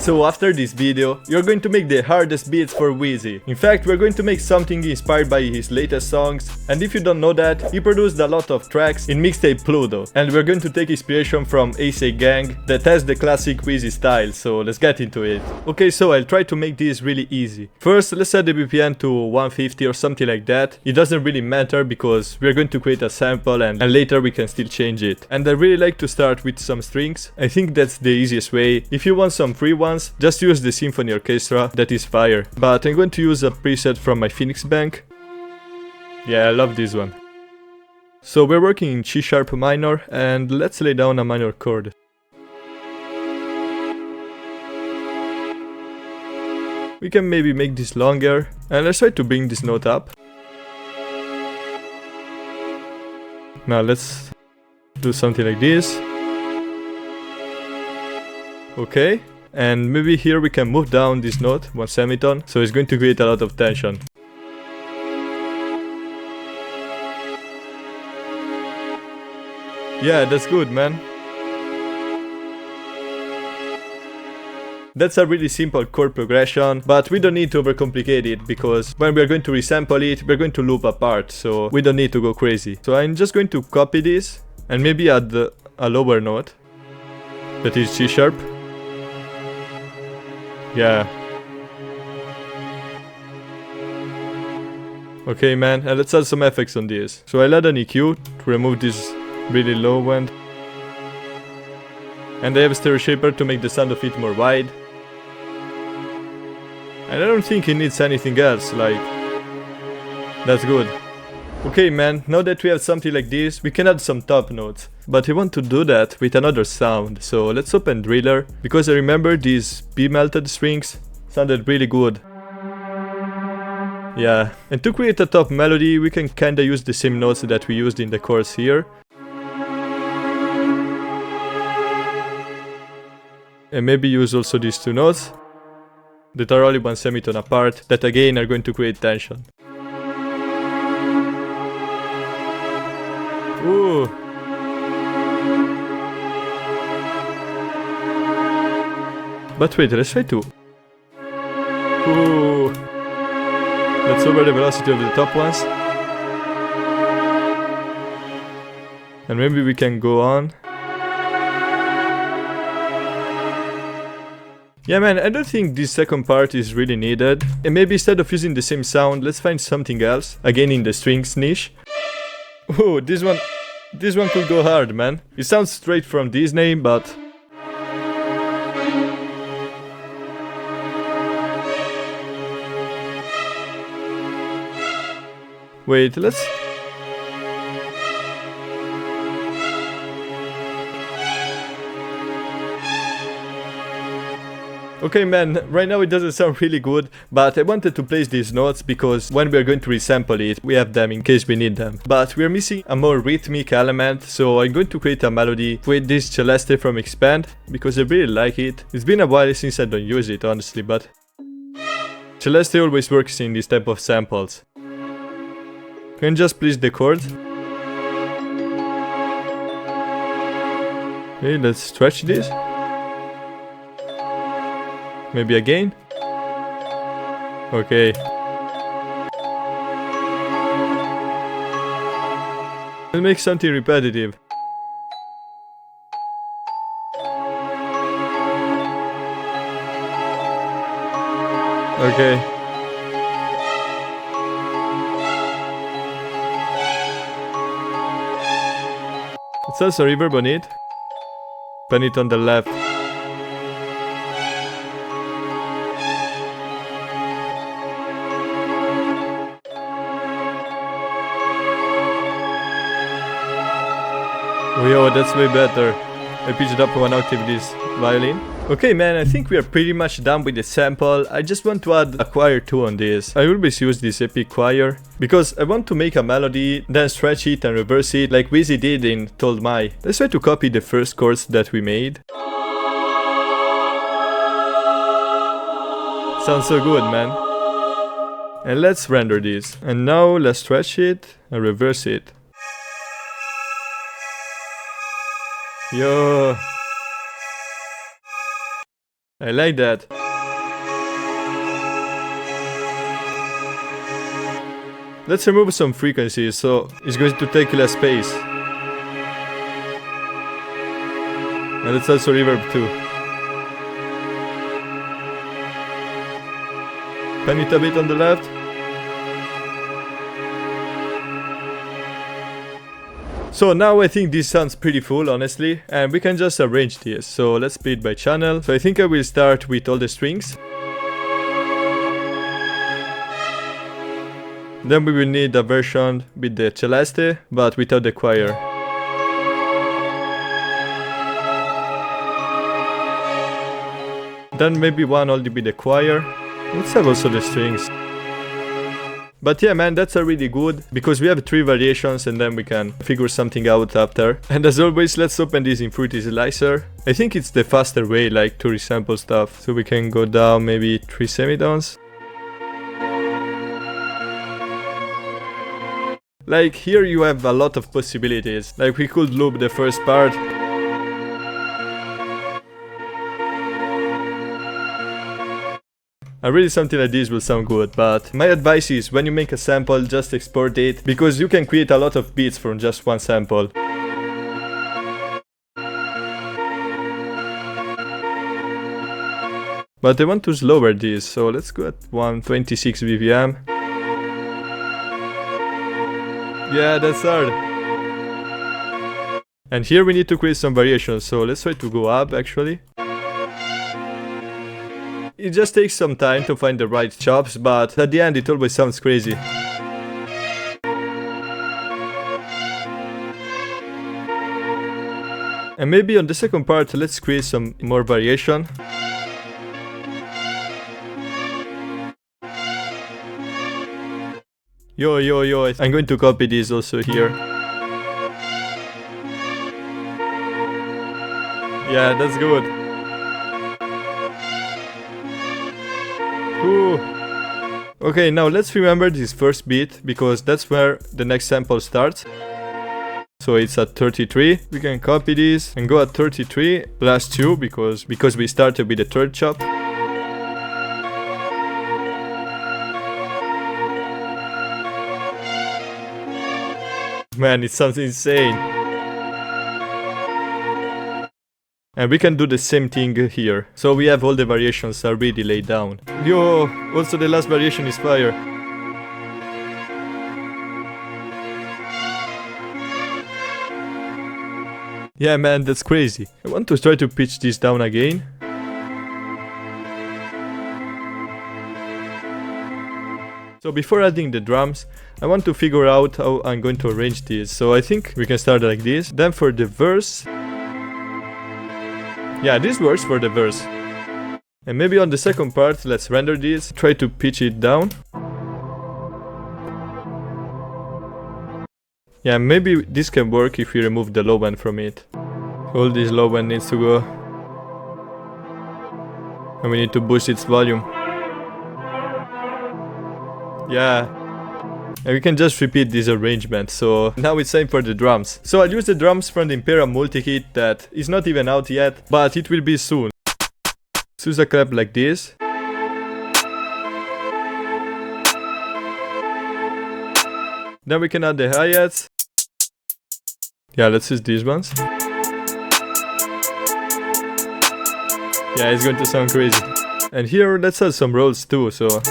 So after this video, you're going to make the hardest beats for Wheezy. In fact, we're going to make something inspired by his latest songs, and if you don't know that, he produced a lot of tracks in mixtape Pluto. And we're going to take inspiration from AC Gang that has the classic Wheezy style, so let's get into it. Okay, so I'll try to make this really easy. First, let's set the BPM to 150 or something like that. It doesn't really matter because we're going to create a sample and later we can still change it. And I really like to start with some strings. I think that's the easiest way. If you want some free ones, just use the symphony orchestra, that is fire. But I'm going to use a preset from my Phoenix Bank. Yeah, I love this one. So we're working in C# minor, and let's lay down a minor chord. We can maybe make this longer, and let's try to bring this note up. Now let's do something like this. Okay. And maybe here we can move down this note, one semitone, so it's going to create a lot of tension. Yeah, that's good, man. That's a really simple chord progression, but we don't need to overcomplicate it, because when we're going to resample it, we're going to loop apart, so we don't need to go crazy. So I'm just going to copy this, and maybe add a lower note, that is C#. Yeah. Okay, man, and let's add some effects on this. So I'll add an EQ to remove this really low end. And I have a stereo shaper to make the sound of it more wide. And I don't think it needs anything else, like... That's good. Okay, man, now that we have something like this, we can add some top notes. But I want to do that with another sound, so let's open Driller, because I remember these B-melted strings sounded really good. Yeah, and to create a top melody, we can kinda use the same notes that we used in the chorus here. And maybe use also these two notes, that are only one semitone apart, that again are going to create tension. Ooh. But wait, let's try to... Ooh. Let's lower the velocity of the top ones. And maybe we can go on. Yeah, man, I don't think this second part is really needed. And maybe instead of using the same sound, let's find something else. Again in the strings niche. Ooh, this one could go hard, man. It sounds straight from Disney, but... Wait, let's... Okay, man, right now it doesn't sound really good, but I wanted to place these notes because when we are going to resample it, we have them in case we need them. But we're missing a more rhythmic element, so I'm going to create a melody with this Celeste from Expand, because I really like it. It's been a while since I don't use it, honestly, but... Celeste always works in this type of samples. Can you just please the chord? Okay, let's stretch this. Maybe again? Okay. Let's make something repetitive. Okay. Let's also reverb on it. Pen it on the left. Oh, yo, that's way better. I pitched up one octave this violin. Okay, man, I think we are pretty much done with the sample. I just want to add a choir too on this. I always use this epic choir because I want to make a melody, then stretch it and reverse it like Wheezy did in Told My. Let's try to copy the first chords that we made. Sounds so good, man. And let's render this. And now let's stretch it and reverse it. Yo. I like that. Let's remove some frequencies, so it's going to take less space. And let's also reverb too. Pan it a bit on the left. So now I think this sounds pretty full, honestly, and we can just arrange this. So let's split by channel. So I think I will start with all the strings. Then we will need a version with the celeste, but without the choir. Then maybe one only with the choir. Let's have also the strings. But yeah, man, that's already good, because we have 3 variations and then we can figure something out after. And as always, let's open this in Fruity Slicer. I think it's the faster way, like, to resample stuff. So we can go down maybe 3 semitones. Like, here you have a lot of possibilities. Like, we could loop the first part. Really something like this will sound good, but my advice is when you make a sample, just export it, because you can create a lot of beats from just one sample. But I want to slower this, so let's go at 126 BPM. Yeah, that's hard. And here we need to create some variations, so let's try to go up actually. It just takes some time to find the right chops, but at the end it always sounds crazy. And maybe on the second part let's create some more variation. Yo, I'm going to copy this also here. Yeah, that's good. Ooh. Okay, now let's remember this first beat, because that's where the next sample starts. So it's at 33, we can copy this and go at 33 plus 2, because we started with the third chop. Man, it sounds insane. And we can do the same thing here. So we have all the variations already laid down. Yo, also the last variation is fire. Yeah, man, that's crazy. I want to try to pitch this down again. So before adding the drums, I want to figure out how I'm going to arrange this. So I think we can start like this. Then for the verse... Yeah, this works for the verse. And maybe on the second part, let's render this. Try to pitch it down. Yeah, maybe this can work if we remove the low end from it. All this low end needs to go. And we need to boost its volume. Yeah. And we can just repeat this arrangement. So now it's time for the drums. So I'll use the drums from the Imperial multi-kit that is not even out yet, but it will be soon. Let's use a clap like this. Then we can add the hi-hats. Yeah, let's use these ones. Yeah, it's going to sound crazy. And here let's add some rolls too, so...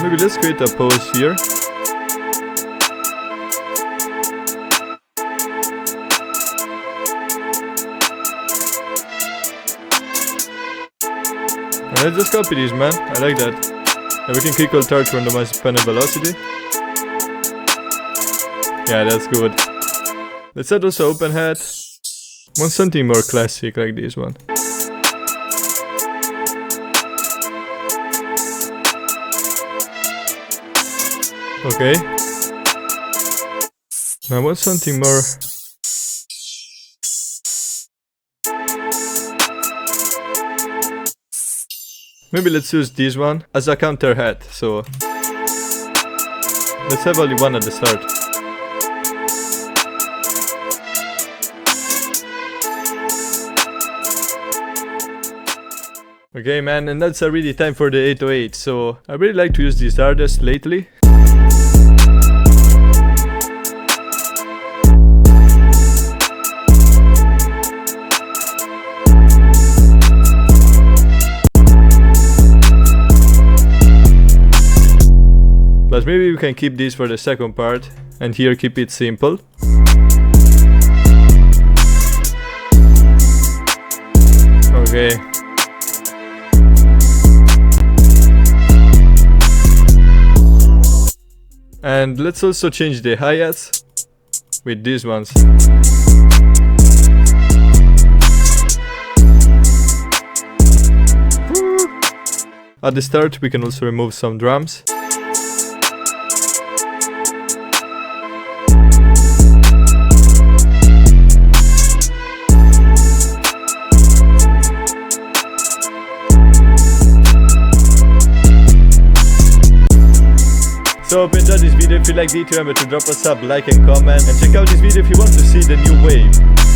Maybe let's create a pause here. And let's just copy this, man. I like that. And we can click Alt-R to randomize pen and velocity. Yeah, that's good. Let's add also open hat. Want something more classic like this one. Okay. I want something more. Maybe let's use this one as a counter hat, so let's have only one at the start. Okay man, and that's already time for the 808, so I really like to use these artists lately. But maybe we can keep this for the second part, and here keep it simple. Okay. And let's also change the hi-hats with these ones. At the start we can also remove some drums. So hope you enjoyed this video. If you liked it, remember to drop a sub, like and comment, and check out this video if you want to see the new wave.